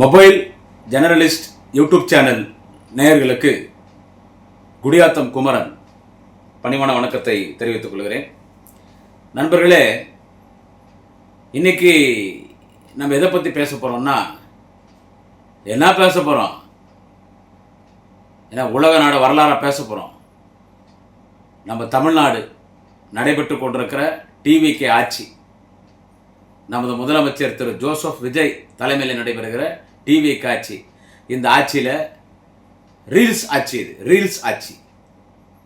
Mobile generalist YouTube channel நேயர்களுக்கு குடியாத்தம் குமரன் பணிவான வணக்கத்தை தெரிவித்துக் கொள்கிறேன். நண்பர்களே, இன்னைக்கு நம்ம எதை பற்றி பேச போகிறோம்னா, என்ன பேச போகிறோம்? ஏன்னா உலக நாடு வரலாறாக பேச போகிறோம். நம்ம தமிழ்நாடு நடைபெற்று கொண்டிருக்கிற டிவிகே ஆட்சி, நமது முதலமைச்சர் திரு ஜோசப் விஜய் தலைமையில் நடைபெறுகிற டிவிகே ஆட்சி. இந்த ஆட்சியில் ரீல்ஸ் ஆட்சி. இது ரீல்ஸ் ஆட்சி.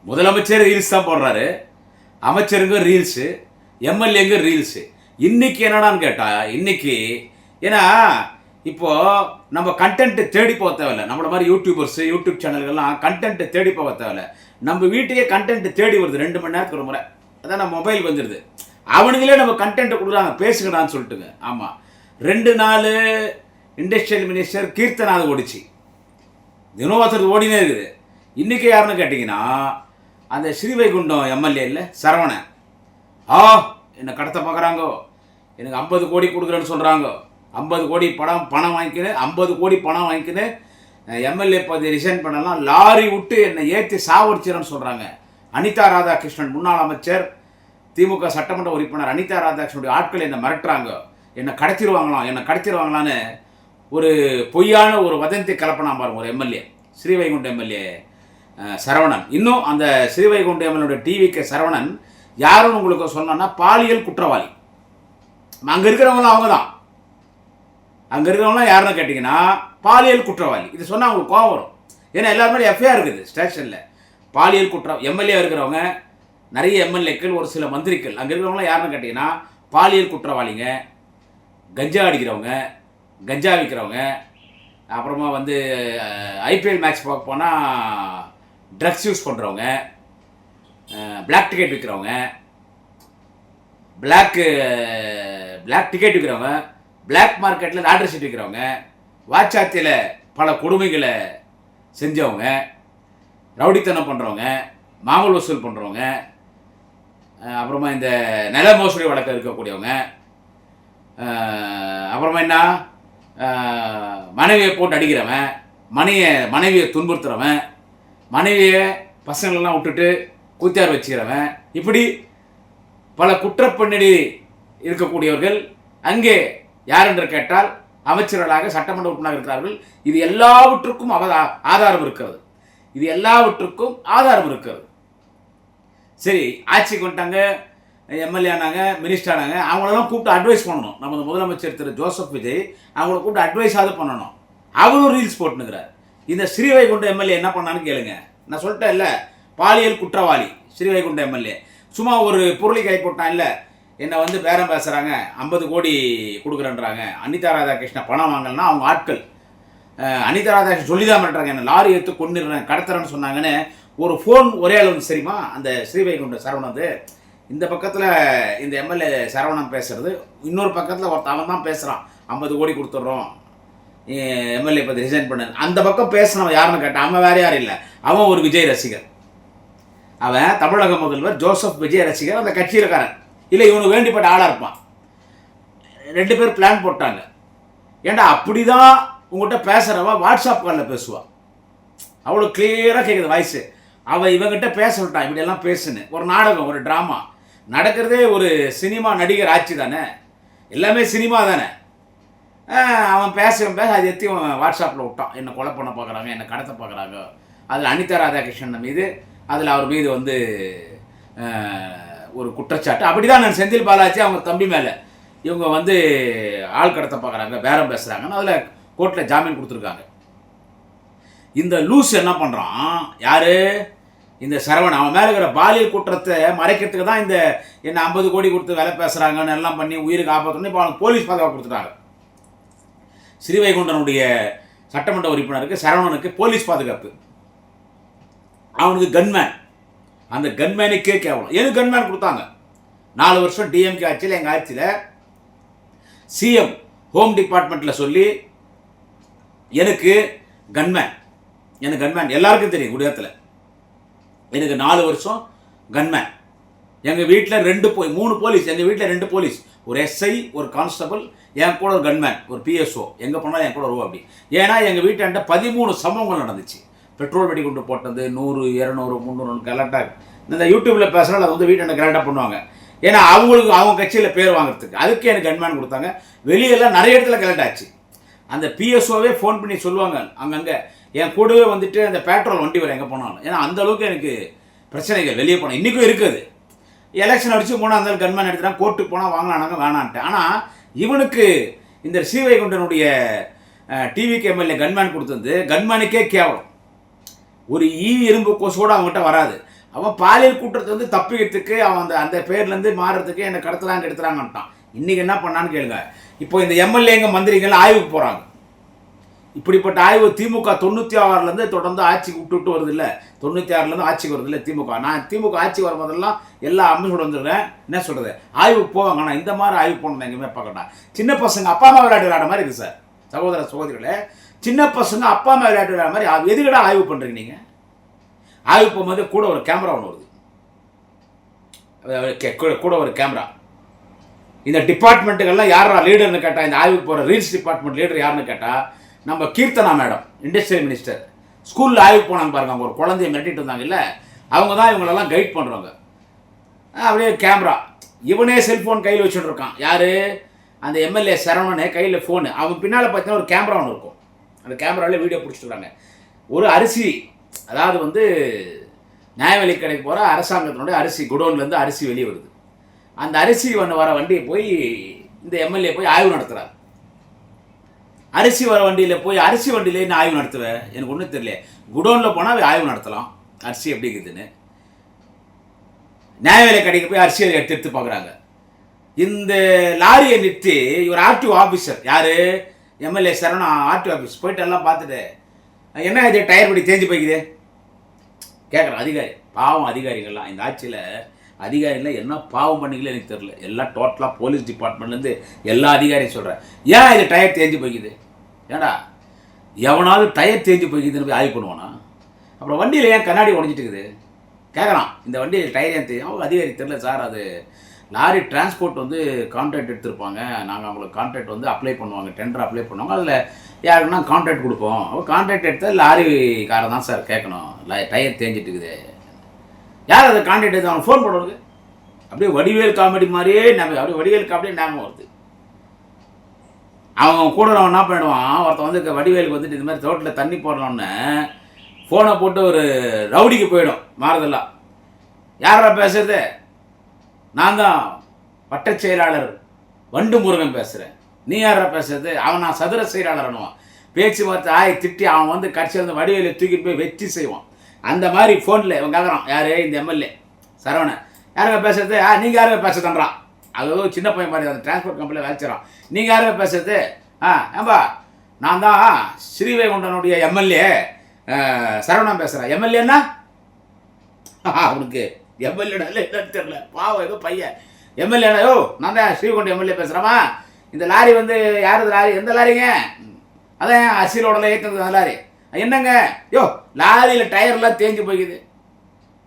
முதலமைச்சர் ரீல்ஸ் தான் போடுறாரு, அமைச்சருங்க ரீல்ஸு, எம்எல்ஏங்க ரீல்ஸு. இன்னைக்கு என்னடான்னு கேட்டால், இன்னைக்கு ஏன்னா இப்போது நம்ம கண்டென்ட் தேடி போக தேவையில்லை. நம்மள மாதிரி யூடியூபர்ஸு யூடியூப் சேனல்கள்லாம் கண்டென்ட் தேடி போக தேவையில்லை. நம்ம வீட்டுக்கே கண்டென்ட் தேடி வருது 2 மணி நேரத்துக்கு ஒரு முறை. அதான் நம்ம மொபைல் வந்துடுது. அவனுங்களே நம்ம கண்டென்ட் கொடுக்குறாங்க, பேசுங்கடான்னு சொல்லிட்டுங்க. ஆமாம், 2 நாள் இண்டஸ்ட்ரியல் மினிஸ்டர் கீர்த்தனாது ஓடிச்சு, தினோத்தர் ஓடினே இருக்குது. இன்றைக்கி யாருன்னு கேட்டிங்கன்னா, அந்த ஸ்ரீவைகுண்டம் எம்எல்ஏ இல்லை சரவணன், என்னை கடத்த பார்க்குறாங்கோ, எனக்கு 50 கோடி கொடுக்குறேன்னு சொல்கிறாங்க. 50 கோடி பணம் வாங்கிக்கின்னு 50 கோடி பணம் வாங்கிக்கின்னு எம்எல்ஏ பதவி ரிசைன் பண்ணலாம், லாரி விட்டு என்னை ஏற்றி சாவடிச்சிடன்னு சொல்கிறாங்க. அனிதா ராதாகிருஷ்ணன், முன்னாள் அமைச்சர், திமுக சட்டமன்ற உறுப்பினர் அனிதா ராதாகிருஷ்ணனுடைய ஆட்கள் என்னை மிரட்டுறாங்க, என்னை கடத்திடுவாங்களான்னு ஒரு பொய்யான ஒரு வதந்தி கலப்பனா பாருங்க. ஒரு எம்எல்ஏ, ஸ்ரீவைகுண்டம் எம்எல்ஏ சரவணன். இன்னும் அந்த ஸ்ரீவைகுண்டம் எம்எல்ஏ டிவிகே சரவணன் யாருன்னு உங்களுக்கு சொன்னா, பாலியல் குற்றவாளி. அங்கே இருக்கிறவங்களாம் அவங்க தான். அங்கே இருக்கிறவங்களாம் யாருன்னு கேட்டிங்கன்னா பாலியல் குற்றவாளி. இது சொன்னால் அவங்களுக்கு கோவம் வரும். ஏன்னா எல்லாருமே எஃப்ஐஆர் இருக்குது ஸ்டேஷனில். பாலியல் எம்எல்ஏ இருக்கிறவங்க, நிறைய எம்எல்ஏக்கள், ஒரு சில மந்திரிகள், அங்கே இருக்கிறவங்களாம் யாருன்னு கேட்டிங்கன்னா பாலியல் குற்றவாளிங்க, கஞ்சா அடிக்கிறவங்க, கஞ்சா விற்கிறவங்க, அப்புறமா ஐபிஎல் மேட்ச் பார்க்க போனால் ட்ரக்ஸ் யூஸ் பண்ணுறவங்க, பிளாக் டிக்கெட் விற்கிறவங்க, பிளாக் டிக்கெட் விற்கிறவங்க, பிளாக் மார்க்கெட்டில் லாட்ரி சீட் விற்கிறவங்க, வாச்சாத்தியில் பல கொடுமைகளை செஞ்சவங்க, ரவுடித்தனம் பண்ணுறவங்க, மாமூல் வசூல் பண்ணுறவங்க, அப்புறமா இந்த நில மோசடி வழக்கு இருக்கக்கூடியவங்க, அப்புறமா என்ன மனைவியை போட்டு அடிக்கிறவன், மனைவியை துன்புறுத்துறவன், மனைவியை பசங்களெல்லாம் விட்டுட்டு கூத்தியார் வச்சுக்கிறவன், இப்படி பல குற்றப்பண்ணி இருக்கக்கூடியவர்கள் அங்கே யார் என்று கேட்டால் அமைச்சர்களாக சட்டமன்ற உறுப்பினராக இருக்கிறார்கள். இது எல்லாவற்றுக்கும் ஆதாரம் இருக்கிறது. சரி, ஆட்சிக்கு வந்துட்டாங்க, எம்எல்ஏ ஆனாங்க, மினிஸ்டர் ஆனாங்க, அவங்களெல்லாம் கூப்பிட்டு அட்வைஸ் பண்ணணும். நமது முதலமைச்சர் திரு ஜோசப் விஜய் அவங்கள கூப்பிட்டு அட்வைஸாவது பண்ணணும். அவரும் ரீல்ஸ் போட்டுனுக்கிறார். இந்த ஸ்ரீவைகுண்டம் எம்எல்ஏ என்ன பண்ணான்னு கேளுங்க. நான் சொல்லிட்டேன் இல்லை, பாலியல் குற்றவாளி ஸ்ரீவைகுண்டம் எம்எல்ஏ. சும்மா ஒரு பொருளை கை போட்டான் இல்லை, என்னை பேரம் பேசுகிறாங்க, 50 கோடி கொடுக்குறேன்றாங்க. அனிதா ராதாகிருஷ்ணன் பணம் வாங்கலன்னா அவங்க ஆட்கள். அனிதா ராதாகிருஷ்ணன் சொல்லி தான் பண்ணுறாங்க, என்ன லாரி எடுத்து கொண்டுடுறேன், கடத்துறேன்னு சொன்னாங்கன்னு ஒரு ஃபோன் ஒரே அளவு சரிமா. அந்த ஸ்ரீவைகுண்ட சரவணன் இந்த பக்கத்தில் இந்த எம்எல்ஏ சரவணன் பேசுறது, இன்னொரு பக்கத்தில் அவன் தான் பேசுகிறான், 50 கோடி கொடுத்துட்றோம், எம்எல்ஏ பற்றி ரிசைன் பண்ணு. அந்த பக்கம் பேசுனவன் யாருன்னு கேட்டான், அவன் வேறு யாரும் இல்லை, அவன் ஒரு விஜய் ரசிகர். அவன் தமிழக முதல்வர் ஜோசப் விஜய் ரசிகர், அந்த கட்சியில்காரன் இல்லை, இவனுக்கு வேண்டிப்பட்ட ஆளாக இருப்பான். 2 பேர் பிளான் போட்டாங்க. ஏன்டா அப்படி தான் உங்கள்கிட்ட பேசுகிறவா வாட்ஸ்அப் காலில் பேசுவாள், அவ்வளோ கிளியராக கேட்குது வாய்ஸு. அவள் இவங்கிட்ட பேச விட்டான், இப்படியெல்லாம் பேசுன்னு. ஒரு நாடகம், ஒரு ட்ராமா நடக்கிறதே ஒரு சினிமா நடிகர் ஆட்சி தானே, எல்லாமே சினிமா தானே. அவன் பேச அது எத்தையும் வாட்ஸ்அப்பில் விட்டான், என்னை கொலை பண்ண பார்க்குறாங்க, என்னை கடத்த பார்க்குறாங்க. அதில் அனிதா ராதாகிருஷ்ணன் மீது, அதில் அவர் மீது ஒரு குற்றச்சாட்டு. அப்படி தான் நான் செந்தில் பாலாஜி அவங்க தம்பி மேலே இவங்க ஆள் கடத்த பார்க்குறாங்க, பேரம் பேசுகிறாங்கன்னு அதில் கோர்ட்டில் ஜாமீன் கொடுத்துருக்காங்க. இந்த லூஸ் என்ன பண்ணுறான், யார் இந்த சரவணன், அவன் மேலே இருக்கிற பாலியல் குற்றத்தை மறைக்கிறதுக்கு தான் என்ன 50 கோடி கொடுத்து வேலை பேசுகிறாங்கன்னு எல்லாம் பண்ணி உயிருக்கு ஆபத்துன்னு இப்போ அவனுக்கு போலீஸ் பாதுகாப்பு கொடுத்துட்டாங்க. ஸ்ரீவைகுண்டனுடைய சட்டமன்ற உறுப்பினருக்கு சரவணனுக்கு போலீஸ் பாதுகாப்பு, அவனுக்கு கன்மேன். அந்த கன்மேனுக்கே கேவலம். எது கன்மேன் கொடுத்தாங்க? 4 வருஷம் டிஎம்கே ஆட்சியில், எங்கள் ஆட்சியில் சிஎம் ஹோம் டிபார்ட்மெண்ட்டில் சொல்லி எனக்கு கன்மேன் எல்லாருக்கும் தெரியும். குடியாத்தில் எனக்கு 4 வருஷம் கன்மேன். எங்கள் வீட்டில் 3 போலீஸ், எங்கள் வீட்டில் 2 போலீஸ், ஒரு எஸ்ஐ, ஒரு கான்ஸ்டபிள், என் கூட ஒரு கன்மேன், ஒரு பிஎஸ்ஓ, எங்கே போனாலும் என் கூட வருவோம் அப்படி. ஏன்னா எங்கள் வீட்டாண்ட 13 சம்பவங்கள் நடந்துச்சு. பெட்ரோல் வெடி கொண்டு போட்டது 100, 200, 300 கலெக்டாக. இந்த யூடியூப்பில் பேசுகிறால் அது வந்து வீட்டாண்ட கரெக்டாக பண்ணுவாங்க. ஏன்னா அவங்களுக்கு அவங்க கட்சியில் பேர் வாங்குறதுக்கு. அதுக்கு எனக்கு கன்மேன் கொடுத்தாங்க. வெளியெல்லாம் நிறைய இடத்துல கலெக்ட் ஆச்சு. அந்த பிஎஸ்ஓவே ஃபோன் பண்ணி சொல்லுவாங்க அங்கங்கே. என் கூடவே வந்துட்டு அந்த பெட்ரோல் வண்டி வர எங்கே போனாலும். ஏன்னா அந்தளவுக்கு எனக்கு பிரச்சனைகள் வெளியே போனேன். இன்றைக்கும் இருக்குது. எலெக்ஷன் அடித்து போனால் அந்த கன்மேன் எடுத்துட்டான். கோர்ட்டுக்கு போனால் வாங்கினானாங்க, வேணான்ட்டு. ஆனால் இவனுக்கு இந்த ஸ்ரீவைகுண்டனுடைய டிவிக்கு எம்எல்ஏ கன்மேன் கொடுத்தது கன்மேனுக்கே கேவலம். ஒரு இரும்பு கொசோடு அவங்ககிட்ட வராது. அவன் பாலியல் கூட்டத்தை வந்து தப்பிக்கிறதுக்கு அவன் அந்த பேர்லேருந்து மாறுறதுக்கு என்னை கடத்துறாங்க எடுத்துறாங்கன்ட்டான். இன்றைக்கி என்ன பண்ணான்னு கேளுங்க. இப்போ இந்த எம்எல்ஏங்க மந்திரிகள் ஆய்வுக்கு போகிறாங்க. இப்படிப்பட்ட ஆய்வு திமுக 96லேருந்து தொடர்ந்து ஆட்சிக்கு விட்டு வருது இல்லை, 96லேருந்து ஆட்சிக்கு வருது இல்லை திமுக. நான் திமுக ஆட்சி வரும்போதெல்லாம் எல்லா அமைச்சோடு வந்துடுறேன். என்ன சொல்கிறது, ஆய்வுக்கு போவாங்க. ஆனால் இந்த மாதிரி ஆய்வு போனது எங்கேயுமே பார்க்கட்டேன். சின்ன பசங்க அப்பா அம்மா விளையாட்டு விளையாட மாதிரி இருக்குது சார். சகோதர சகோதரிகளே, சின்ன பசங்க அப்பா அம்மா விளையாட்டு விளையாட மாதிரி எதுக்கடா ஆய்வு பண்ணுறீங்க நீங்கள்? ஆய்வு போகும்போது கூட ஒரு கேமரா ஒன்று வருது, கூட ஒரு கேமரா. இந்த டிபார்ட்மெண்ட்டுகள்லாம் யாரா லீடர்னு கேட்டால், இந்த ஆய்வுக்கு போகிற ரீல்ஸ் டிபார்ட்மெண்ட் லீடர் யாருன்னு கேட்டால் நம்ம கீர்த்தனா மேடம், இண்டஸ்ட்ரியல் மினிஸ்டர். ஸ்கூலில் ஆய்வுக்கு போனாங்க பாருங்க, அவங்க ஒரு குழந்தைய மிரட்டிட்டு இருந்தாங்க இல்லை, அவங்க தான் இவங்களெல்லாம் கைட் பண்ணுறவங்க. அப்படியே கேமரா, இவனே செல்ஃபோன் கையில் வச்சுட்டு இருக்கான். யார்? அந்த எம்எல்ஏ சரவணனே கையில் ஃபோனு. அவன் பின்னால் பார்த்தீங்கன்னா ஒரு கேமரா ஒன்று இருக்கும். அந்த கேமராவில் வீடியோ பிடிச்சிட்டுருக்காங்க. ஒரு அரிசி, அதாவது வந்து நியாய விலை கடைக்கு போகிற அரசாங்கத்தினுடைய அரிசி குடோன்லேருந்து அரிசி வெளியே வருது. அந்த அரிசி வர வண்டியை போய் இந்த எம்எல்ஏ போய் ஆய்வு நடத்துகிறார். அரிசி வர வண்டியில் போய் அரிசி வண்டியிலே நான் ஆய்வு நடத்துவேன், எனக்கு ஒன்றும் தெரியல. குடோனில் போனால் ஆய்வு நடத்தலாம், அரிசி எப்படி இருக்குதுன்னு. நியாய விலை கடைக்கு போய் அரிசியை எடுத்து பார்க்குறாங்க. இந்த லாரியை நிறுத்தி இவர் ஆர்டிஓ ஆஃபீஸர், யார்? எம்எல்ஏ சரவணா ஆர்டிஓ ஆஃபீஸ் போயிட்டு எல்லாம் பார்த்துட்டு, என்ன இது டயர் படி தேஞ்சு போய்க்குது கேட்குறேன். அதிகாரி, பாவம் அதிகாரிகள்லாம் இந்த ஆட்சியில் அதிகாரிகள் என்ன பாவம் பண்ணிக்கல எனக்கு தெரியல. எல்லாம் டோட்டலாக போலீஸ் டிபார்ட்மெண்ட்லேருந்து எல்லா அதிகாரியும் சொல்கிறேன், ஏன் இது டயர் தேஞ்சு போய்க்குது? ஏடா எவனாவது டயர் தேஞ்சு போய்க்குதுன்னு போய் ஆய்வு பண்ணுவானா? அப்புறம் வண்டியில் ஏன் கண்ணாடி உடஞ்சிட்டு இருக்குது கேட்குறான். இந்த வண்டியில் டயர் ஏன் தெரியும்? அவங்க அதிகாரி தெரியல சார், அது லாரி டிரான்ஸ்போர்ட் வந்து கான்ட்ராக்ட் எடுத்திருப்பாங்க, நாங்கள் அவங்களுக்கு கான்ட்ராக்ட் வந்து அப்ளை பண்ணுவாங்க, டெண்டர் அப்ளை பண்ணுவாங்க, அதில் யாருக்குன்னா கான்ட்ராக்ட் கொடுப்போம். அவள் கான்ட்ராக்ட் எடுத்தால் லாரிக்காரன் தான் சார் கேட்கணும், டயர் தேஞ்சிட்டு இருக்குது. யார் அதை கான்ட்ராக்ட் எடுத்து அவன் ஃபோன் பண்ணுறது? அப்படியே வடிவேல் காமெடி மாதிரியே நம்ம அப்படியே வடிவேல் காமெடியே ஞாபகம் வருது. அவன் கூட அவன் என்ன பண்ணிடுவான், ஒருத்தன் வந்து வடிவேலுக்கு வந்துட்டு இது மாதிரி தோட்டில் தண்ணி போடணுன்னு ஃபோனை போட்டு ஒரு ரவுடிக்கு போயிடும் மாறுதெல்லாம். யாரா பேசுறது? நான் தான் வட்ட செயலாளர் வண்டு முருகன் பேசுகிறேன். நீ யாரா பேசுறது? அவன் நான் சதுர செயலாளர்னுவான். பேச்சுவார்த்தை ஆய் திட்டி அவன் வந்து கட்சியில் வந்து வடிவேலை தூக்கிட்டு போய் வெற்றி செய்வான். அந்த மாதிரி ஃபோனில் இவன் கேட்குறான், யார்? இந்த எம்எல்ஏ சரவணன். யாருங்க பேசுறது? நீங்கள் யாருங்க பேசுறதுன்றான். அது சின்ன பையன் மாதிரி அந்த டிரான்ஸ்போர்ட் கம்பெனியில் வேலைச்சிடறான். நீங்கள் யாருங்க பேசுறது? ஏம்பா நான் தான் ஸ்ரீவைகுண்டனுடைய எம்எல்ஏ சரவணன் பேசுகிறேன். எம்எல்ஏன்னா அவனுக்கு எம்எல்ஏனால என்னன்னு தெரியல, பாவம் ஏதோ பையன். எம்எல்ஏனா, யோ நான் தான் ஸ்ரீவைகுண்டம் எம்எல்ஏ பேசுகிறேம்மா. இந்த லாரி வந்து யாருது லாரி? எந்த லாரிங்க? அதான் அரிசியிலோடல ஏற்றுறது அந்த லாரி. என்னங்க யோ லாரியில் டயர்லாம் தேஞ்சு போய்க்குது,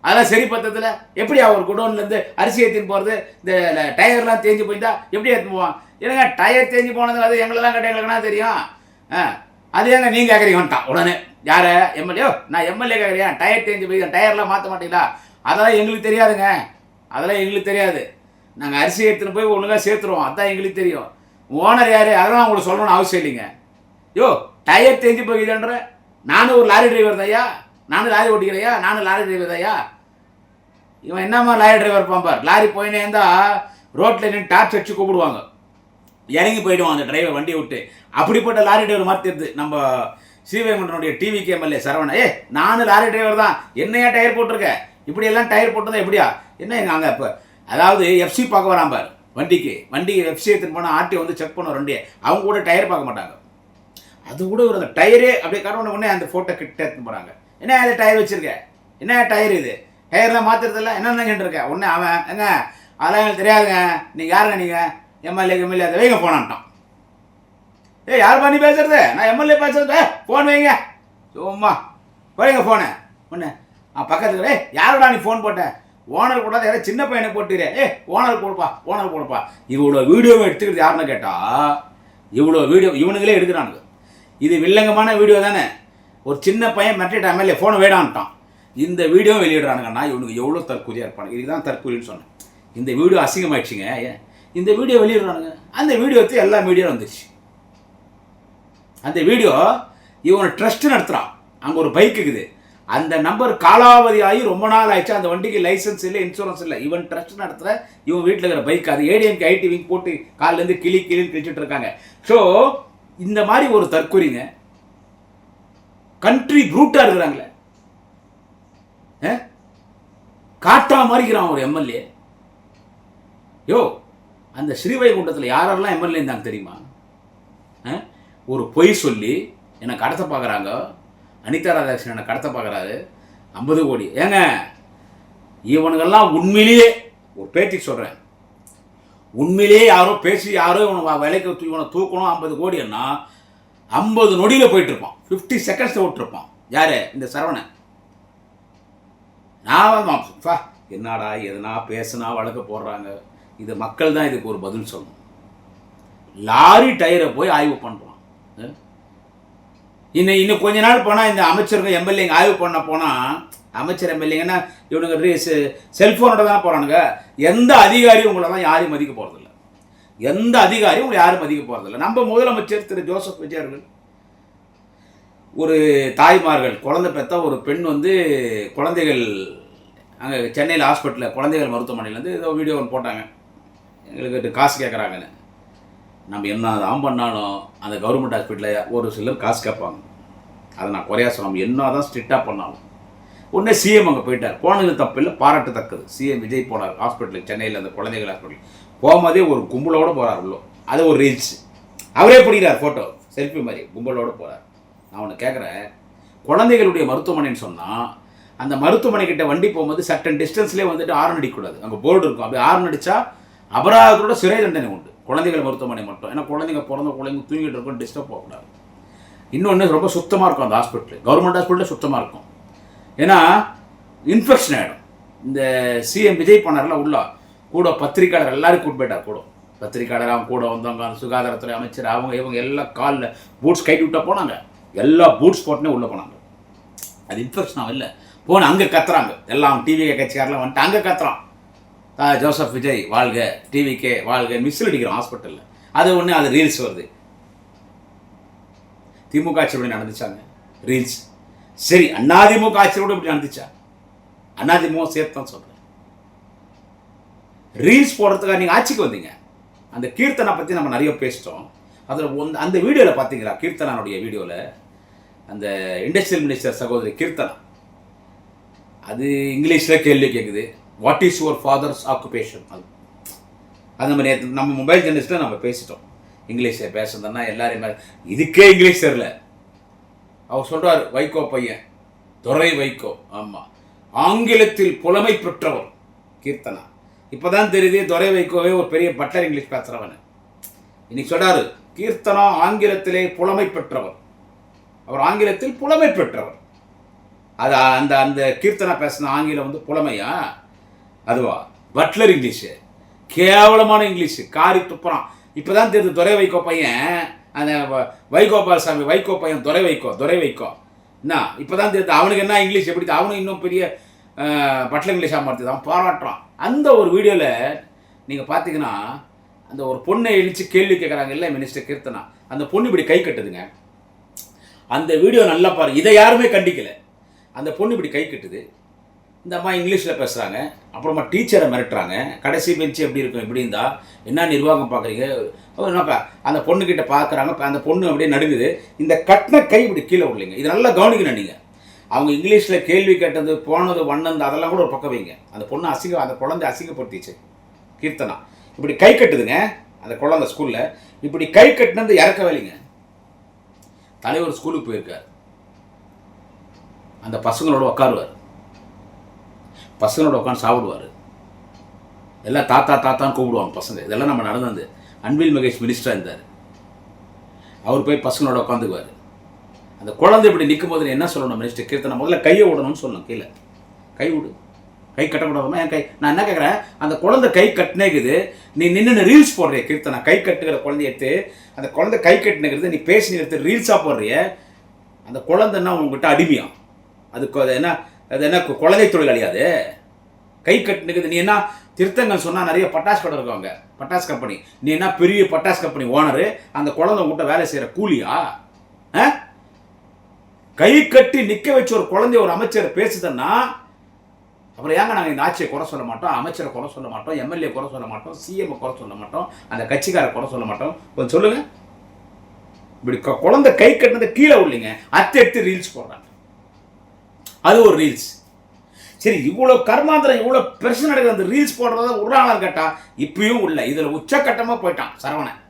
அதெல்லாம் சரி பத்தத்தில் எப்படி அவர் குடோன்லேருந்து அரிசி ஏற்றின்னு போகிறது? இந்த டயர்லாம் தேஞ்சு போயிருந்தா எப்படி ஏற்றுன்னு போவான்? என்னங்க டயர் தேஞ்சு போனது அது எங்களெல்லாம் கேட்ட எங்களுக்குனா தெரியும். அது ஏங்க நீங்கள் கேட்குறீங்கன்ட்டான் உடனே. யார்? எம்எல்ஏ. நான் எம்எல்ஏ கேட்குறேன், டயர் தேஞ்சு போய் டயர்லாம் மாற்ற மாட்டீங்களா? அதெல்லாம் எங்களுக்கு தெரியாதுங்க, அதெல்லாம் எங்களுக்கு தெரியாது. நாங்கள் அரிசி எடுத்துன்னு போய் ஒழுங்காக சேர்த்துருவோம், அதுதான் எங்களுக்கு தெரியும். ஓனர் யார்? அதெல்லாம் உங்களுக்கு சொல்லணும்னு அவசியம் இல்லைங்க. யோ டயர் தேஞ்சு போய்க்குதுன்ற, நானும் ஒரு லாரி டிரைவர் தான்யா, நானும் லாரி ஓட்டிக்கிறையா, நானும் லாரி டிரைவர் தான்யா. இவன் என்னம்மா லாரி டிரைவர் பாம்பார்? லாரி போயினே இருந்தால் ரோட்டில் நின்று டார்ச் அடிச்சு கூப்பிடுவாங்க, இறங்கி போயிடுவான் அந்த டிரைவர் வண்டியை விட்டு. அப்படிப்பட்ட லாரி டிரைவர் மாதிரி தெரியுது நம்ம ஸ்ரீவைகுண்டனுடைய டிவிக்கு எம்எல்ஏ சரவணன். நானும் லாரி டிரைவர் தான், என்னையா டயர் போட்டிருக்கேன்? இப்படியெல்லாம் டயர் போட்டதான் எப்படியா? என்ன அங்கே இப்போ அதாவது எஃப்சி பார்க்க வரான் பார் வண்டிக்கு எஃப்சி எடுத்துன்னு போனால் ஆர்டி வந்து செக் பண்ண வண்டியை, அவங்க கூட டயர் பார்க்க மாட்டாங்க. அது கூட ஒரு அந்த டயரே அப்படியே காரணம் உடனே அந்த ஃபோட்டோ கிட்ட எடுத்துன்னு போகிறாங்க. என்ன அது டயர் வச்சுருக்கேன்? என்ன டயர் இது? டயர்லாம் மாற்றுறதில்ல என்னென்ன கேட்டுருக்கேன். உடனே அவன் எங்க அதெல்லாம் எனக்கு தெரியாதுங்க, நீங்கள் யாருங்க நீங்கள்? எம்எல்ஏ அதை வைங்க போனான்ட்டான். யார் பண்ணி பேசுறது? நான் எம்எல்ஏ பேசுறது. ஃபோன் வைங்க சும்மா வைங்க ஃபோனை. ஒன்று பக்கத்துக்கு யாரோடா நீ ஃபோன் போட்ட? ஓனர் போடாத, யாரும் சின்ன பையனை போட்டுரு. ஓனர் கொடுப்பா. இவரோட வீடியோவை எடுத்துக்கிறது யாருன்னு கேட்டால் இவ்வளோ வீடியோ இவனுங்களே எடுக்கிறானுங்க. இது வில்லங்கமான வீடியோ தானே. ஒரு சின்ன பையன் மெட்ரிட் எம்எல்ஏ ஃபோனை வேடான்ட்டான். இந்த வீடியோ வெளியிடுறானுங்கன்னா இவனுக்கு எவ்வளோ தற்கூரியாக இருப்பானுங்க. இதுதான் தற்கூரின்னு சொன்னேன். இந்த வீடியோ அசிங்கமாயிடுச்சுங்க. இந்த வீடியோ வெளியிடுறானுங்க. அந்த வீடியோத்து எல்லா மீடியாவும் வந்துடுச்சு. அந்த வீடியோ இவனை ட்ரஸ்ட் நடத்துகிறான். அங்கே ஒரு பைக் இருக்குது. அந்த நம்பர் காலாவதி ஆகி ரொம்ப நாள் ஆயிடுச்சு. அந்த வண்டிக்கு லைசன்ஸ் இல்லை, இன்சூரன்ஸ் இல்லை. இவன் ட்ரஸ்ட் நடத்துகிற இவன் வீட்டில் இருக்கிற பைக். அது ஏடிஎம்கே ஐடி விங் போட்டு காலிலேருந்து கிளின்னு கிழிச்சிட்டு இருக்காங்க. ஸோ இந்த மாதிரி ஒரு தற்கொலைங்க கண்ட்ரி ப்ரூட்டாக இருக்கிறாங்களே. காட்டா மாறிக்கிறான் ஒரு எம்எல்ஏ. யோ, அந்த ஸ்ரீவைகுண்டத்தில் யாரெல்லாம் எம்எல்ஏ இருந்தாங்க தெரியுமா? ஒரு பொய் சொல்லி என்னை கடத்த பார்க்குறாங்க. அனிதா ராதாகிருஷ்ணன் என்னை கடத்த பார்க்குறாரு 50 கோடி. ஏங்க இவனுங்கெல்லாம் உண்மையிலேயே ஒரு பேட்டிக்கு சொல்கிறேன், உண்மையிலேயே யாரோ பேசி யாரோ இவனை விலைக்கு இவனை தூக்கணும் 50 கோடின்னா 50 நொடியில் போயிட்டுருப்பான். 50 செகண்ட்ஸில் விட்டுருப்பான். யார்? இந்த சரவணன். நான் என்னடா எதுனா பேசுனா வழக்க போடுறாங்க. இது மக்கள் தான் இதுக்கு ஒரு பதில் சொல்லணும். லாரி டயரை போய் ஆய்வு பண்ணுறான். இன்னும் கொஞ்ச நாள் போனால் இந்த அமைச்சருங்க எம்எல்ஏங்க ஆய்வு பண்ண போனால், அமைச்சர் எம்எல்ஏங்கன்னா இவனுங்க செல்ஃபோனோட தான் போகிறானுங்க. எந்த அதிகாரியும் உங்களை தான் யாரையும் மதிக்க போகிறதில்ல. எந்த அதிகாரியும் உங்களை யாரும் மதிக்க போகிறதில்ல. நம்ம முதலமைச்சர் திரு ஜோசப் விஜய் அவர்கள் ஒரு தாய்மார்கள் குழந்தை பெற்ற ஒரு பெண் குழந்தைகள் அங்கே சென்னையில் ஹாஸ்பிட்டலில் குழந்தைகள் மருத்துவமனையிலேருந்து ஏதோ வீடியோ ஒன்று போட்டாங்க. எங்களுக்கு காசு கேட்குறாங்கன்னு. நம்ம என்ன தான் பண்ணாலும் அந்த கவர்மெண்ட் ஹாஸ்பிட்டலில் ஒரு சிலர் காசு கேட்பாங்க. அதை நான் குறையா சொல்லாம என்ன தான் ஸ்ட்ரிக்டாக பண்ணாலும். உடனே சிஎம் அங்கே போயிட்டார். போனது தப்பு இல்லை, பாராட்டத்தக்கது. சிஎம் விஜய் போனார் ஹாஸ்பிட்டலுக்கு, சென்னையில் அந்த குழந்தைகள் ஹாஸ்பிட்டல் போகும்போதே ஒரு கும்பலோடு போகிறார் உள்ளோ. அது ஒரு ரீல்ஸ். அவரே பிடிக்கிறார் ஃபோட்டோ, செல்ஃபி மாதிரி கும்பலோடு போகிறார். நான் ஒன்று கேட்குறேன், குழந்தைகளுடைய மருத்துவமனைன்னு சொன்னால் அந்த மருத்துவமனை கிட்ட வண்டி போகும்போது சட்டன் டிஸ்டன்ஸ்லேயே ஆரன் அடிக்கக்கூடாது. அங்கே போர்டு இருக்கும். அப்படி ஆரன் அடித்தா அபராதத்தோட சிறை தண்டனை உண்டு. குழந்தைகள் மருத்துவமனை மட்டும். ஏன்னா குழந்தைங்க பிறந்த குழந்தைங்க தூங்கிட்டு இருக்கும், டிஸ்டர்ப் போகக்கூடாது. இன்னொன்று ரொம்ப சுத்தமாக இருக்கும் அந்த ஹாஸ்பிட்டல். கவர்மெண்ட் ஹாஸ்பிட்டலில் சுத்தமாக இருக்கும். ஏன்னா இன்ஃபெக்ஷன் ஆகிடும். இந்த சிஎம் விஜய் பண்ணார்ல உள்ள கூட பத்திரிக்கையாளர் எல்லாரும் கூட்டு போயிட்டார். கூட பத்திரிக்கையாளர் அவங்க கூட வந்தவங்க, சுகாதாரத்துறை அமைச்சர், இவங்க எல்லாம் காலில் பூட்ஸ் கைட்டு விட்டா போனாங்க. எல்லா பூட்ஸ் போட்டுனே உள்ளே போனாங்க. அது இன்ஃபெக்ஷன் ஆகும் இல்லை போன. அங்கே கத்துறாங்க எல்லாம். டிவிகே கட்சிக்காரெலாம் வந்துட்டு அங்கே கத்துறான், ஜோசப் விஜய் வாழ்க, டிவிகே வாழ்க, மிஸ்ஸில் அடிக்கிறோம் ஹாஸ்பிட்டலில். அது ஒன்று அது ரீல்ஸ் வருது. திமுக ஆட்சியோட நடந்துச்சாங்க ரீல்ஸ். சரி, அதிமுக ஆட்சியோட இப்படி நடந்துச்சா? அதிமுக சேர்த்து தான் சொல்கிறேன். ரீல்ஸ் போடுறதுக்காக நீங்கள் ஆட்சிக்கு வந்தீங்க. அந்த கீர்த்தனை பற்றி நம்ம நிறைய பேசிட்டோம். அதில் அந்த வீடியோவில் பார்த்தீங்களா? கீர்த்தனானுடைய வீடியோவில் அந்த இண்டஸ்ட்ரியல் மினிஸ்டர் சகோதரி கீர்த்தனா அது இங்கிலீஷில் கேள்வி கேட்குது. What is your father's occupation? அது மாதிரி நம்ம மொபைல் ஜெர்னலிஸ்ட்டில் நம்ம பேசிட்டோம். இங்கிலீஷில் பேசுறதுன்னா எல்லாரையுமே இதுக்கே இங்கிலீஷ் தெரியல. அவர் சொல்கிறார், வைகோ பையன் துரை வைகோ. ஆமாம், ஆங்கிலத்தில் புலமை பெற்றவர் கீர்த்தனா. இப்போ தான் தெரியுது துரை வைகோவே ஒரு பெரிய பட்டர் இங்கிலீஷ் பேசுகிறவன். இன்னைக்கு சொல்கிறாரு, கீர்த்தனா ஆங்கிலத்திலே புலமை பெற்றவர். அவர் ஆங்கிலத்தில் புலமை பெற்றவர். அது அந்த அந்த கீர்த்தனா பேசின ஆங்கிலம் புலமையா? அதுவா பட்லர் இங்கிலீஷு, கேவலமான இங்கிலீஷு, காரி துப்புறான். இப்போ தான் தெரியுது துரை வைகோ பையன், அந்த வைகோபால் சாமி வைகோ பையன் துரை வைகோ என்ன இப்போ தான் தெரியுது. அவனுக்கு என்ன இங்கிலீஷ் எப்படி? அவனும் இன்னும் பெரிய பட்லர் இங்கிலீஷாக மாற்றி தான் பாராட்டுறான். அந்த ஒரு வீடியோவில் நீங்கள் பார்த்தீங்கன்னா அந்த ஒரு பொண்ணை இழிச்சு கேள்வி கேட்குறாங்க இல்லை மினிஸ்டர் கீர்த்தனா. அந்த பொண்ணு இப்படி கை கட்டுதுங்க. அந்த வீடியோ நல்லா பாருங்க. இதை யாருமே கண்டிக்கலை. அந்த பொண்ணு இப்படி கை கட்டுது. இந்த அம்மா இங்கிலீஷில் பேசுகிறாங்க. அப்புறமா டீச்சரை மிரட்டுறாங்க. கடைசி பெஞ்சு எப்படி இருக்கும்? இப்படி இருந்தால் என்ன நிர்வாகம் பார்க்குறீங்க? என்னப்பா அந்த பொண்ணுக்கிட்ட பார்க்குறாங்க. அந்த பொண்ணு அப்படியே நடுங்குது. இந்த கட்டின கை இப்படி கீழே விடலைங்க. இது நல்லா கவனிக்கணும் நீங்கள். அவங்க இங்கிலீஷில் கேள்வி கேட்டது, போனது, வண்ணந்து அதெல்லாம் கூட ஒரு பக்கம் வைங்க. அந்த பொண்ணு அந்த குழந்தை அசிங்கப்படுத்திச்சு கீர்த்தனா. இப்படி கை கட்டுதுங்க அந்த குழந்தை ஸ்கூலில். இப்படி கை கட்டினது இறக்க வேலைங்க. தலைவர் ஸ்கூலுக்கு போயிருக்கார். அந்த பசங்களோட உட்காருவார். பசங்களோட உட்காந்து சாப்பிடுவார். எல்லாம் தாத்தான்னு கூப்பிடுவாங்க பசங்க. இதெல்லாம் நம்ம நடந்தது. அன்பில் மகேஷ் மினிஸ்டராக இருந்தார். அவர் போய் பசங்களோட உட்காந்துக்குவார். அந்த குழந்தை இப்படி நிற்கும் போது என்ன சொல்லணும் மினிஸ்டர் கீர்த்தனா? முதல்ல கையை விடணும்னு சொல்லணும். கீழே கை விடு, கை கட்டக்கூடாதுமா. என் கை நான் என்ன கேட்குறேன், அந்த குழந்தை கை கட்டினேக்குது. நீ நின்று ரீல்ஸ் போடுறிய கீர்த்தனா, கை கட்டுகிற குழந்தைய எடுத்து அந்த குழந்தை கை கட்டுனுங்கிறது நீ பேசி எடுத்து ரீல்ஸாக போடுறிய. அந்த குழந்தைன்னா உங்ககிட்ட அடிமையா? அது என்ன குழந்தை தொழில் அழியாது? கை கட்டுனுக்குது. நீ என்ன திருத்தங்கள் சொன்னால் நிறைய பட்டாசு கடை இருக்காங்க, பட்டாசு கம்பெனி. நீ என்ன பெரிய பட்டாசு கம்பெனி ஓனரு, அந்த குழந்தை உங்ககிட்ட வேலை செய்கிற கூலியா? கை கட்டி நிற்க வச்ச ஒரு குழந்தைய ஒரு அமைச்சர் பேசுதுன்னா அப்புறம் ஏங்க நாங்கள் இந்த ஆட்சியை குறை சொல்ல மாட்டோம், அமைச்சரை குறை சொல்ல மாட்டோம், எம்எல்ஏ குறை சொல்ல மாட்டோம், சிஎம் குறை சொல்ல மாட்டோம், அந்த கட்சிக்காரை குறை சொல்ல மாட்டோம்? கொஞ்சம் சொல்லுங்க. இப்படி குழந்தை கை கட்டினதை கீழே உள்ளீங்க, எடுத்து ரீல்ஸ் போடுறாங்க. அது ஒரு ரீல்ஸ். சரி, இவ்வளோ கர்மாந்திரம் இவ்வளோ பெருசு நடக்குது, அந்த ரீல்ஸ் போடுறத விடுறாங்கன்னு கேட்டா இப்பயும் உள்ள இதில் உச்சக்கட்டமாக போயிட்டான் சரவணன்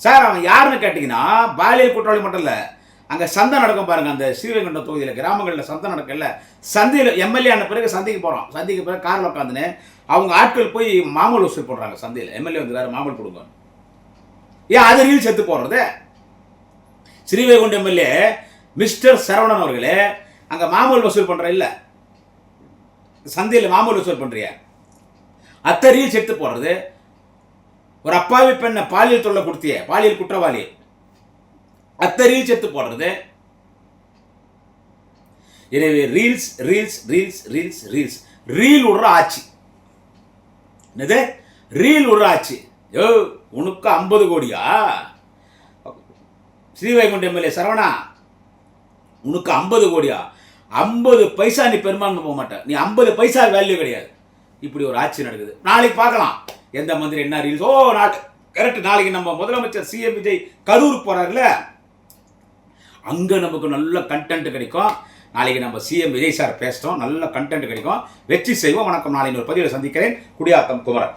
சார். அவன் யாருன்னு கேட்டிங்கன்னா பாலியல் குற்றவாளி மட்டும் இல்லை, அங்கே சந்தை நடக்கும் பாருங்க, அந்த ஸ்ரீவைகுண்டம் தொகுதியில் கிராமங்களில் சந்தை நடக்கல. சந்தையில் எம்எல்ஏ ஆன பிறகு சந்தைக்கு போகிறோம், சந்தைக்கு பிறகு காரில் உட்காந்துன்னு அவங்க ஆட்கள் போய் மாமூல் வசூல் போடுறாங்க சந்தையில். எம்எல்ஏ வந்து வேறு மாமூல் கொடுங்க, ஏன் அது ரீல்ஸ் எடுத்து போடுறது? ஸ்ரீவைகுண்டம் எம்எல்ஏ மிஸ்டர் சரவணன் அவர்களே அங்கே மாமூல் வசூல் பண்ணுற இல்லை, சந்தையில் மாமூல் வசூல் பண்ணுறிய, அத்தை ரீல்ஸ் எடுத்து போடுறது. ஒரு அப்பாவி பெண்ணை பாலியல் தொல்லை கொடுத்திய, பாலியல் குற்றவாளி, அத்தை ரீல்ஸ் எடுத்து போடுறது. எனவே reels reels reels reels reels reel விடுற ஆட்சி. என்னது ரீல் விடுற ஆட்சி? யோ, உனக்கு 50 கோடியா? ஸ்ரீவைகுண்டம் எம்எல்ஏ சரவணா, உனக்கு 50 கோடியா? 50 பைசா நீ பெரும்பான்மை போக மாட்டேன், நீ 50 பைசா வேல்யூ கிடையாது. இப்படி ஒரு ஆட்சி நடக்குது. நாளைக்கு பார்க்கலாம் எந்த மந்திரி என்ன ரீல்ஸ். கரெக்ட். நாளைக்கு நம்ம முதலமைச்சர் சிஎம் விஜய் கரூருக்கு போறாருல, அங்கே நமக்கு நல்ல கண்டென்ட் கிடைக்கும். நாளைக்கு நம்ம சிஎம் விஜய் சார் பேசிட்டோம், நல்ல கண்டென்ட் கிடைக்கும், வெற்றி செய்வோம். வணக்கம். நாளை ஒரு பதிவில் சந்திக்கிறேன். குடியாத்தம் குமரன்.